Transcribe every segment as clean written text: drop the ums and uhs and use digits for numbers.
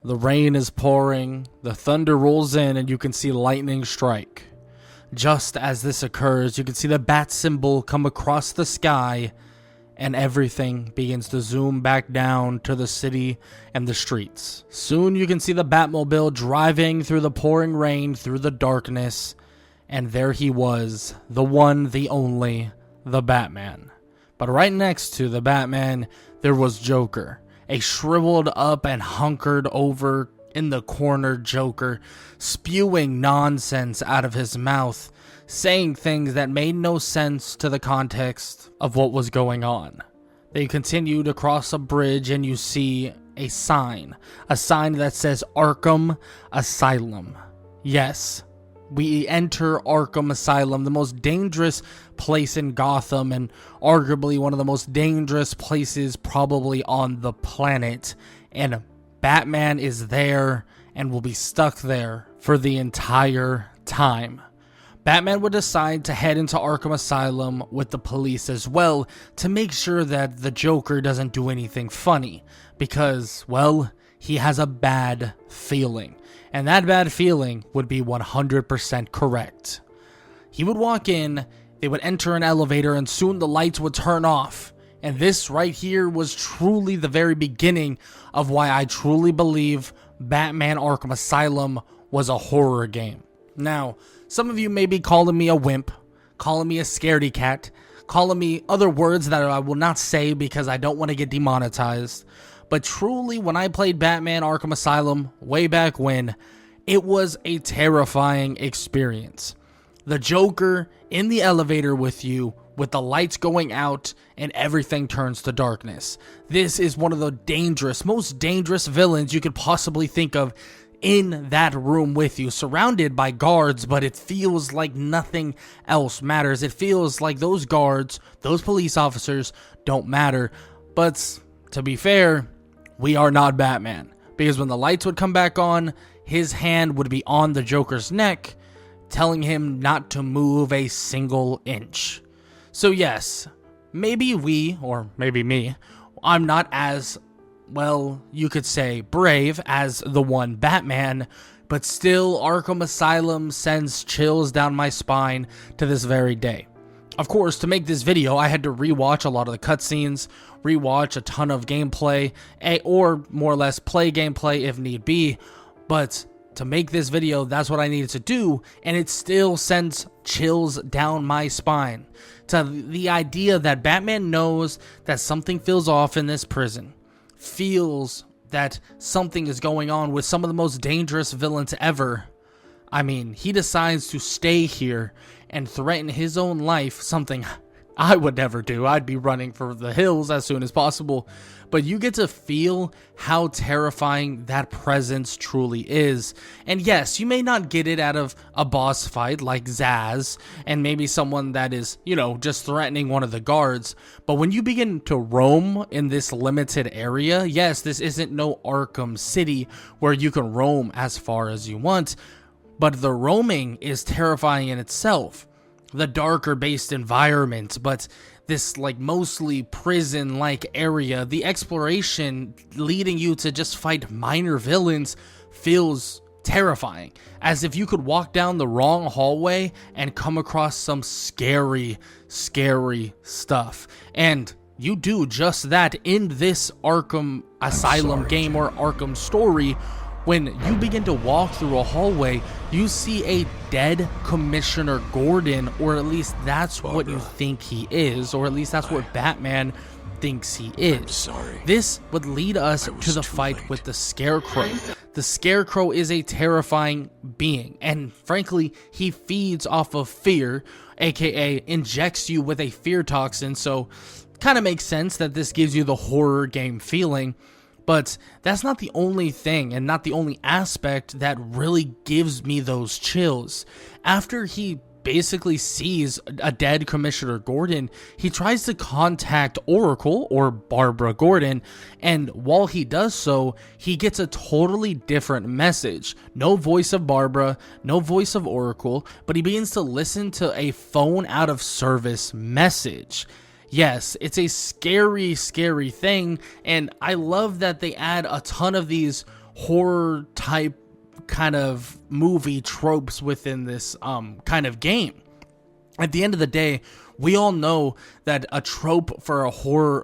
The rain is pouring, the thunder rolls in, and you can see lightning strike. Just as this occurs, you can see the bat symbol come across the sky, and everything begins to zoom back down to the city and the streets. Soon you can see the Batmobile driving through the pouring rain, through the darkness, and there he was, the one, the only, the Batman. But right next to the Batman, there was Joker. A shriveled up and hunkered over in the corner Joker, spewing nonsense out of his mouth, saying things that made no sense to the context of what was going on. They continued across a bridge and you see a sign that says Arkham Asylum. Yes, we enter Arkham Asylum, the most dangerous place in Gotham and arguably one of the most dangerous places probably on the planet. And Batman is there and will be stuck there for the entire time. Batman would decide to head into Arkham Asylum with the police as well to make sure that the Joker doesn't do anything funny because, well, he has a bad feeling. And that bad feeling would be 100% correct. He would walk in, they would enter an elevator, and soon the lights would turn off. And this right here was truly the very beginning of why I truly believe Batman Arkham Asylum was a horror game. Now, some of you may be calling me a wimp, calling me a scaredy cat, calling me other words that I will not say because I don't want to get demonetized. But truly, when I played Batman Arkham Asylum way back when, it was a terrifying experience. The Joker in the elevator with you, with the lights going out, and everything turns to darkness. This is one of the most dangerous villains you could possibly think of in that room with you, surrounded by guards, but it feels like nothing else matters. It feels like those guards, those police officers don't matter. But to be fair, we are not Batman, because when the lights would come back on, his hand would be on the Joker's neck, telling him not to move a single inch. So yes, maybe we, or maybe me, I'm not as, well, you could say brave as the one Batman, but still Arkham Asylum sends chills down my spine to this very day. Of course, to make this video, I had to rewatch a lot of the cutscenes, rewatch a ton of gameplay, or more or less play gameplay if need be, but to make this video, that's what I needed to do, and it still sends chills down my spine to the idea that Batman knows that something feels off in this prison, feels that something is going on with some of the most dangerous villains ever. I mean, he decides to stay here and threaten his own life, something I would never do. I'd be running for the hills as soon as possible. But you get to feel how terrifying that presence truly is. And yes, you may not get it out of a boss fight like Zaz, and maybe someone that is, just threatening one of the guards. But when you begin to roam in this limited area, yes, this isn't no Arkham City where you can roam as far as you want. But the roaming is terrifying in itself. The darker based environment, but this mostly prison-like area, the exploration leading you to just fight minor villains feels terrifying. As if you could walk down the wrong hallway and come across some scary, scary stuff. And you do just that in this Arkham Asylum game or Arkham story. When you begin to walk through a hallway, you see a dead Commissioner Gordon, or at least that's what you think he is, or at least that's what Batman thinks he is. This would lead us to the fight with the Scarecrow. The Scarecrow is a terrifying being, and frankly, he feeds off of fear, aka injects you with a fear toxin, so kind of makes sense that this gives you the horror game feeling. But that's not the only thing and not the only aspect that really gives me those chills. After he basically sees a dead Commissioner Gordon, he tries to contact Oracle, or Barbara Gordon, and while he does so, he gets a totally different message. No voice of Barbara, no voice of Oracle, but he begins to listen to a phone out of service message. Yes, it's a scary, scary thing, and I love that they add a ton of these horror type kind of movie tropes within this kind of game. At the end of the day, we all know that a trope for a horror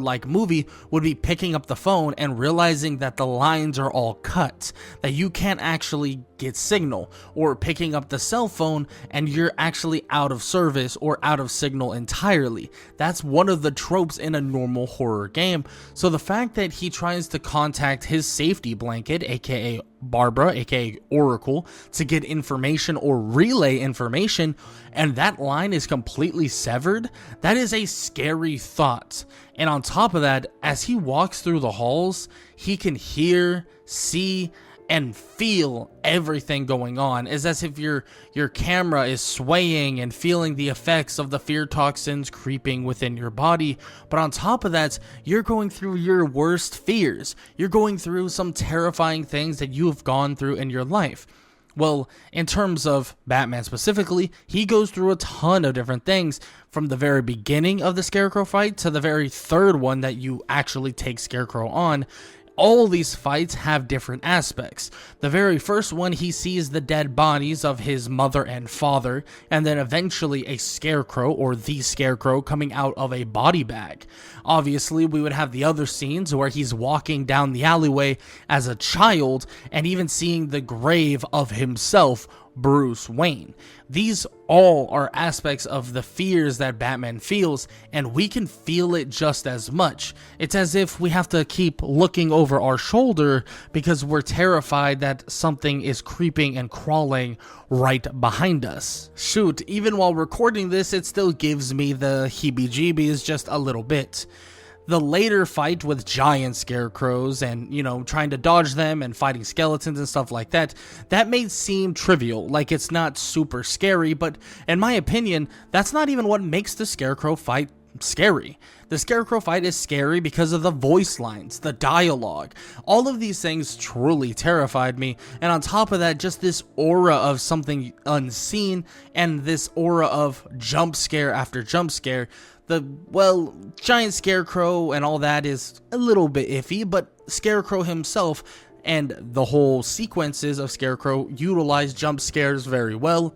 like movie would be picking up the phone and realizing that the lines are all cut, that you can't actually get signal, or picking up the cell phone and you're actually out of service or out of signal entirely. That's one of the tropes in a normal horror game. So the fact that he tries to contact his safety blanket, aka Barbara, aka Oracle, to get information or relay information, and that line is completely severed, that is a scary thought. And on top of that, as he walks through the halls, he can hear, see, and feel everything going on. It's as if your camera is swaying and feeling the effects of the fear toxins creeping within your body. But on top of that, you're going through your worst fears. You're going through some terrifying things that you have gone through in your life. Well, in terms of Batman specifically, he goes through a ton of different things, from the very beginning of the Scarecrow fight to the very third one that you actually take Scarecrow on. All these fights have different aspects. The very first one, he sees the dead bodies of his mother and father, and then eventually a Scarecrow, or the Scarecrow, coming out of a body bag. Obviously, we would have the other scenes where he's walking down the alleyway as a child, and even seeing the grave of himself, Bruce Wayne. These all are aspects of the fears that Batman feels, and we can feel it just as much. It's as if we have to keep looking over our shoulder because we're terrified that something is creeping and crawling right behind us. Shoot, even while recording this, it still gives me the heebie-jeebies just a little bit. The later fight with giant scarecrows and, trying to dodge them and fighting skeletons and stuff like that, that may seem trivial, like it's not super scary, but in my opinion, that's not even what makes the Scarecrow fight scary. The Scarecrow fight is scary because of the voice lines, the dialogue. All of these things truly terrified me, and on top of that, just this aura of something unseen and this aura of jump scare after jump scare. Giant Scarecrow and all that is a little bit iffy, but Scarecrow himself and the whole sequences of Scarecrow utilize jump scares very well,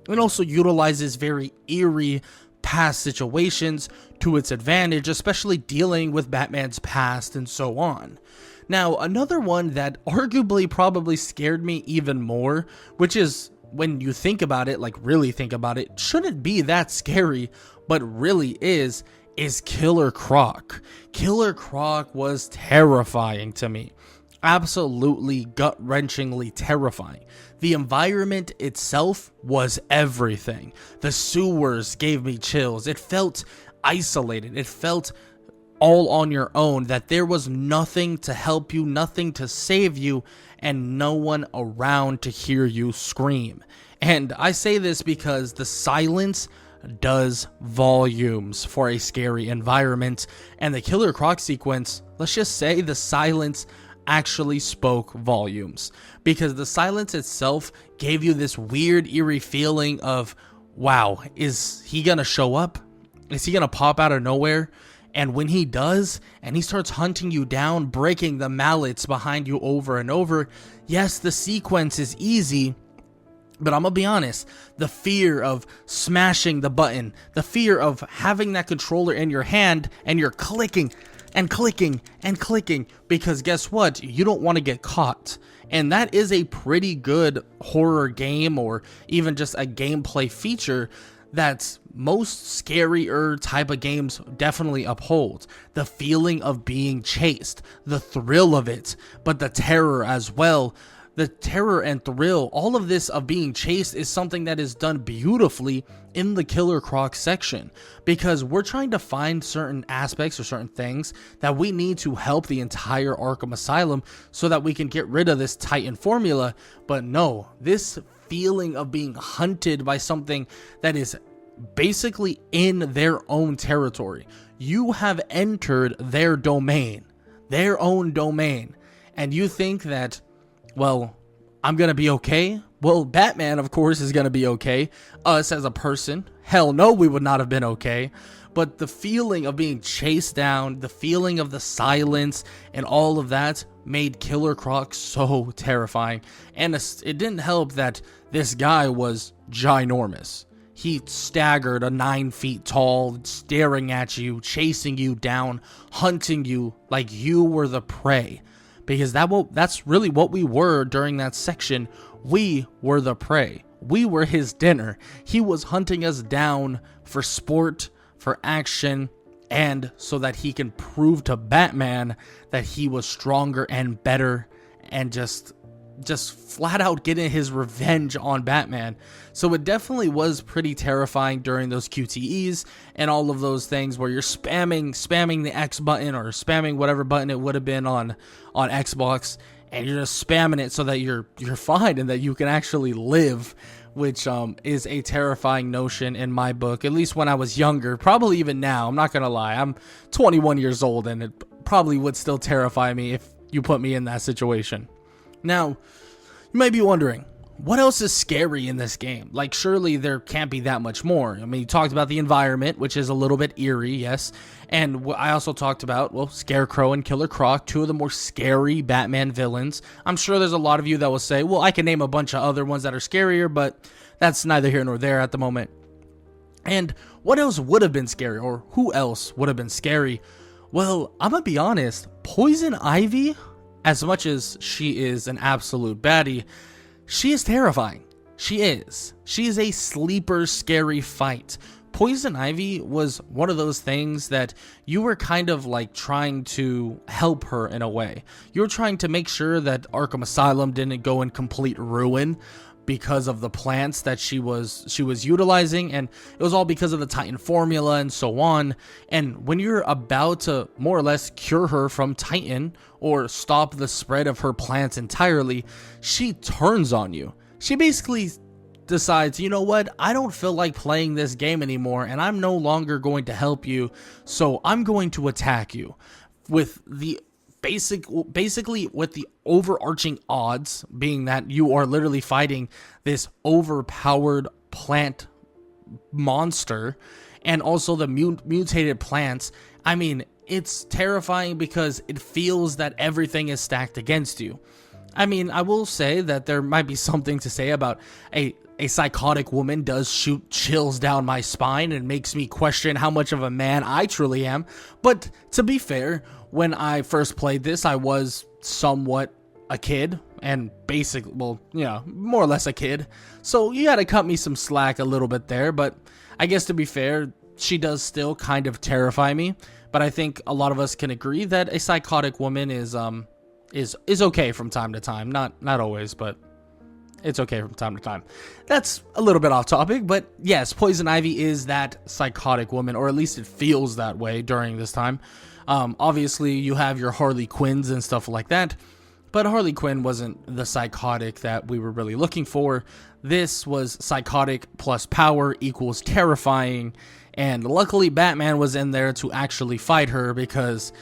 and also utilizes very eerie past situations to its advantage, especially dealing with Batman's past and so on. Now, another one that arguably probably scared me even more, which is, when you think about it, like really think about it, shouldn't be that scary, but really is Killer Croc. Killer Croc was terrifying to me. Absolutely gut-wrenchingly terrifying. The environment itself was everything. The sewers gave me chills. It felt isolated. It felt all on your own, that there was nothing to help you, nothing to save you, and no one around to hear you scream. And I say this because the silence does volumes for a scary environment, and the Killer Croc sequence, let's just say the silence actually spoke volumes, because the silence itself gave you this weird, eerie feeling of, wow, is he gonna show up? Is he gonna pop out of nowhere? And when he does, and he starts hunting you down, breaking the mallets behind you over and over, yes, the sequence is easy, but I'm gonna be honest, the fear of smashing the button, the fear of having that controller in your hand and you're clicking and clicking and clicking, because guess what? You don't want to get caught. And that is a pretty good horror game, or even just a gameplay feature that most scarier type of games definitely uphold. The feeling of being chased, the thrill of it, but the terror as well. The terror and thrill, all of this of being chased, is something that is done beautifully in the Killer Croc section, because we're trying to find certain aspects or certain things that we need to help the entire Arkham Asylum so that we can get rid of this Titan formula. But no, this feeling of being hunted by something that is basically in their own territory. You have entered their domain, their own domain, and you think that, well, I'm gonna be okay. Well, Batman, of course, is gonna be okay. Us as a person, hell no, we would not have been okay. But the feeling of being chased down, the feeling of the silence, and all of that made Killer Croc so terrifying. And it didn't help that this guy was ginormous. He staggered a 9 feet tall, staring at you, chasing you down, hunting you like you were the prey. Because that's really what we were during that section. We were the prey. We were his dinner. He was hunting us down for sport, for action, and so that he can prove to Batman that he was stronger and better, and just flat out getting his revenge on Batman. So it definitely was pretty terrifying during those QTEs and all of those things where you're spamming the X button or spamming whatever button it would have been on Xbox, and you're just spamming it so that you're fine and that you can actually live, which is a terrifying notion in my book, at least when I was younger. Probably even now, I'm not gonna lie, I'm 21 years old and it probably would still terrify me if you put me in that situation. Now, you might be wondering, what else is scary in this game? Like, surely there can't be that much more. I mean, you talked about the environment, which is a little bit eerie, yes. And I also talked about, well, Scarecrow and Killer Croc, two of the more scary Batman villains. I'm sure there's a lot of you that will say, well, I can name a bunch of other ones that are scarier, but that's neither here nor there at the moment. And what else would have been scary, or who else would have been scary? Well, I'm gonna be honest, Poison Ivy, as much as she is an absolute baddie, she is terrifying. She is. She is a sleeper scary fight. Poison Ivy was one of those things that you were kind of like trying to help her in a way. You were trying to make sure that Arkham Asylum didn't go in complete ruin because of the plants that she was utilizing, and it was all because of the Titan formula and so on. And when you're about to more or less cure her from Titan or stop the spread of her plants entirely, she turns on you. She basically decides, you know what, I don't feel like playing this game anymore and I'm no longer going to help you, so I'm going to attack you with the basically with the overarching odds being that you are literally fighting this overpowered plant monster, and also the mutated plants. I mean, it's terrifying because it feels that everything is stacked against you. I mean, I will say that there might be something to say about a psychotic woman does shoot chills down my spine and makes me question how much of a man I truly am. But to be fair, when I first played this, I was somewhat a kid, and basically, well, yeah, more or less a kid. So you gotta cut me some slack a little bit there, but I guess to be fair, she does still kind of terrify me. But I think a lot of us can agree that a psychotic woman is okay from time to time. Not always, but it's okay from time to time. That's a little bit off topic, but yes, Poison Ivy is that psychotic woman, or at least it feels that way during this time. Obviously, you have your Harley Quinns and stuff like that, but Harley Quinn wasn't the psychotic that we were really looking for. This was psychotic plus power equals terrifying, and luckily Batman was in there to actually fight her, because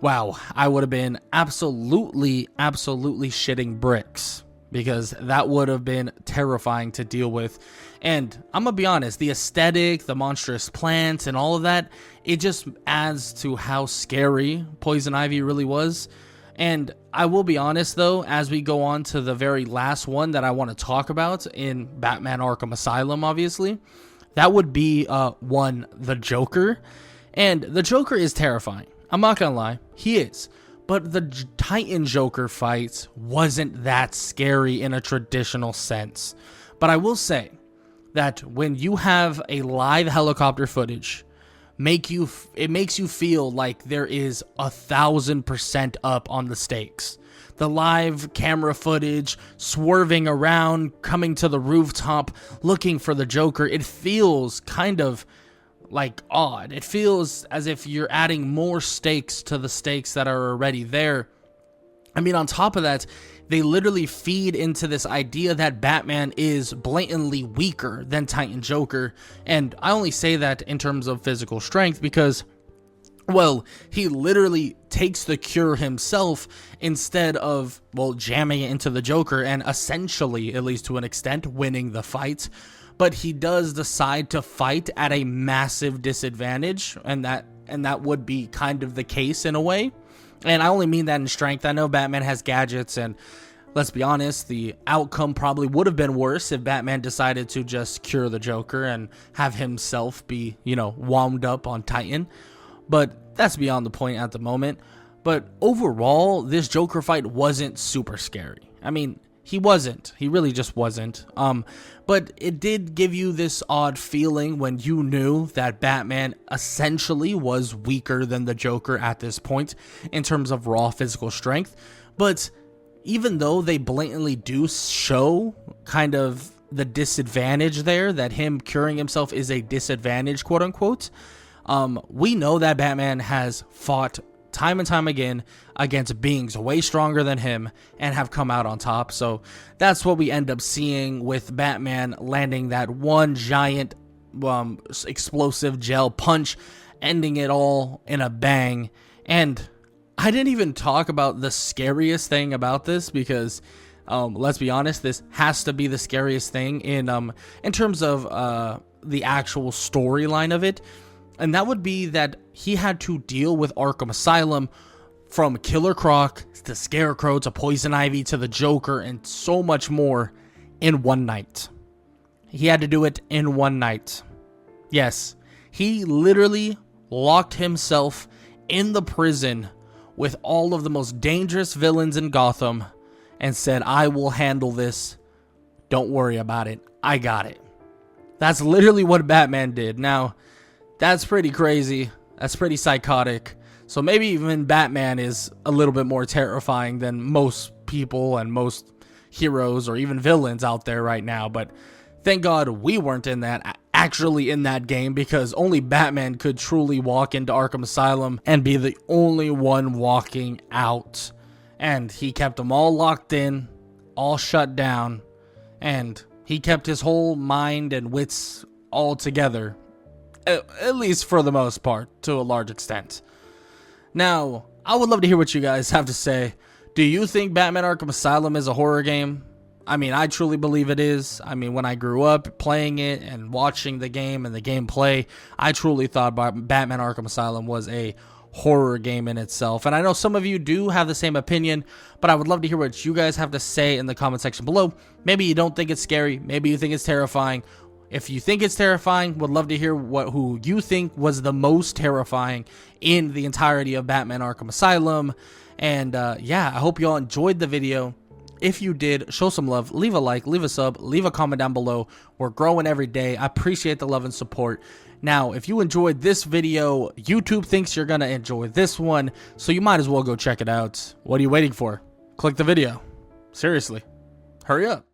wow, I would have been absolutely shitting bricks, because that would have been terrifying to deal with. And I'm gonna be honest, the aesthetic, the monstrous plants, and all of that, it just adds to how scary Poison Ivy really was. And I will be honest though, as we go on to the very last one that I want to talk about in Batman Arkham Asylum, obviously, that would be the Joker. And the Joker is terrifying. I'm not gonna lie, he is. But the Titan Joker fight wasn't that scary in a traditional sense. But I will say that when you have a live helicopter footage, it makes you feel like there is 1,000% up on the stakes. The live camera footage, swerving around, coming to the rooftop, looking for the Joker, it feels kind of like odd. It feels as if you're adding more stakes to the stakes that are already there. I mean, on top of that, they literally feed into this idea that Batman is blatantly weaker than Titan Joker. And I only say that in terms of physical strength because, well, he literally takes the cure himself instead of, well, jamming it into the Joker and essentially, at least to an extent, winning the fight. But he does decide to fight at a massive disadvantage, and that would be kind of the case in a way. And I only mean that in strength. I know Batman has gadgets, and let's be honest, the outcome probably would have been worse if Batman decided to just cure the Joker and have himself be, wound up on Titan. But that's beyond the point at the moment. But overall, this Joker fight wasn't super scary. I mean, he wasn't. He really just wasn't. But it did give you this odd feeling when you knew that Batman essentially was weaker than the Joker at this point in terms of raw physical strength. But even though they blatantly do show kind of the disadvantage there, that him curing himself is a disadvantage, quote unquote, we know that Batman has fought time and time again against beings way stronger than him and have come out on top. So that's what we end up seeing with Batman landing that one giant explosive gel punch, ending it all in a bang. And I didn't even talk about the scariest thing about this, because let's be honest, this has to be the scariest thing in terms of the actual storyline of it. And that would be that he had to deal with Arkham Asylum, from Killer Croc to Scarecrow to Poison Ivy to the Joker and so much more in one night. He had to do it in one night. Yes, he literally locked himself in the prison with all of the most dangerous villains in Gotham and said, I will handle this. Don't worry about it. I got it. That's literally what Batman did. Now, that's pretty crazy. That's pretty psychotic. So maybe even Batman is a little bit more terrifying than most people and most heroes or even villains out there right now. But thank God we weren't actually in that game, because only Batman could truly walk into Arkham Asylum and be the only one walking out. And he kept them all locked in, all shut down, and he kept his whole mind and wits all together. At least for the most part, to a large extent. Now, I would love to hear what you guys have to say. Do you think Batman Arkham Asylum is a horror game? I mean, I truly believe it is. I mean, when I grew up playing it and watching the game and the gameplay, I truly thought Batman Arkham Asylum was a horror game in itself. And I know some of you do have the same opinion, but I would love to hear what you guys have to say in the comment section below. Maybe you don't think it's scary. Maybe you think it's terrifying. If you think it's terrifying, would love to hear who you think was the most terrifying in the entirety of Batman Arkham Asylum. And yeah, I hope you all enjoyed the video. If you did, show some love, leave a like, leave a sub, leave a comment down below. We're growing every day. I appreciate the love and support. Now, if you enjoyed this video, YouTube thinks you're going to enjoy this one, so you might as well go check it out. What are you waiting for? Click the video. Seriously, hurry up.